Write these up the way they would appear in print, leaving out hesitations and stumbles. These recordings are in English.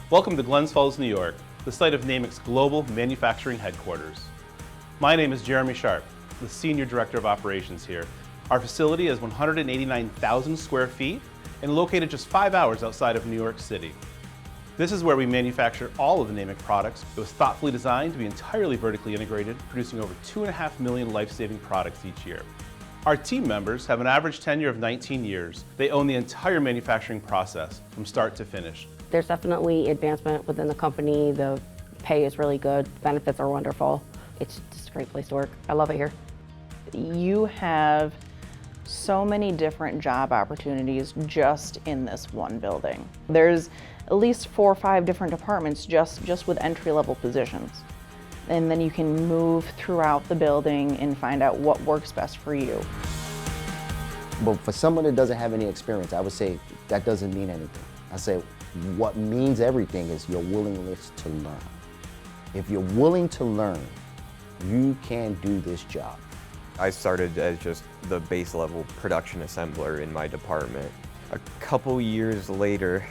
Welcome to Glen Falls, New York, the site of Namic's global manufacturing headquarters. My name is Jeremy Sharp, the Senior Director of Operations here. Our facility is 189,000 square feet and located just 5 hours outside of New York City. This is where we manufacture all of the Namic products. It was thoughtfully designed to be entirely vertically integrated, producing over 2.5 million life-saving products each year. Our team members have an average tenure of 19 years. They own the entire manufacturing process from start to finish. There's definitely advancement within the company. The pay is really good. Benefits are wonderful. It's just a great place to work. I love it here. You have so many different job opportunities just in this one building. There's at least 4 or 5 different departments just with entry-level positions. And then you can move throughout the building and find out what works best for you. But for someone that doesn't have any experience, I would say that doesn't mean anything. I say what means everything is your willingness to learn. If you're willing to learn, you can do this job. I started as just the base level production assembler in my department. A couple years later,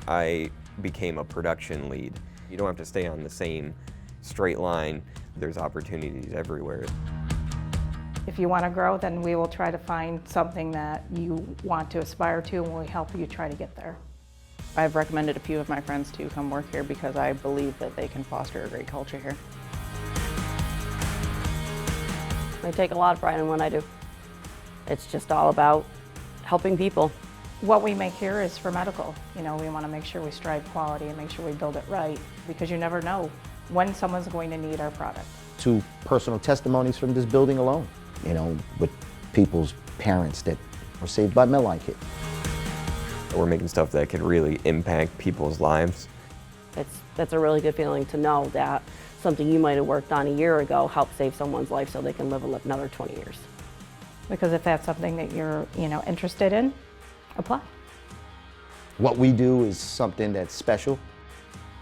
I became a production lead. You don't have to stay on the same straight line. There's opportunities everywhere. If you want to grow, then we will try to find something that you want to aspire to, and we'll help you try to get there. I've recommended a few of my friends to come work here because I believe that they can foster a great culture here. I take a lot of pride in what I do. It's just all about helping people. What we make here is for medical. You know, we want to make sure we strive quality and make sure we build it right, because you never know when someone's going to need our product. 2 personal testimonies from this building alone, you know, with people's parents that were saved by Medline kits. We're making stuff that could really impact people's lives. That's a really good feeling to know that something you might have worked on a year ago helped save someone's life so they can live another 20 years. Because if that's something that you're, interested in, apply. What we do is something that's special.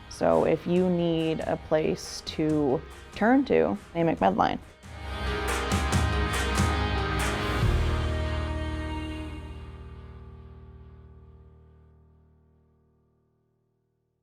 So if you need a place to turn to, Namic Medline.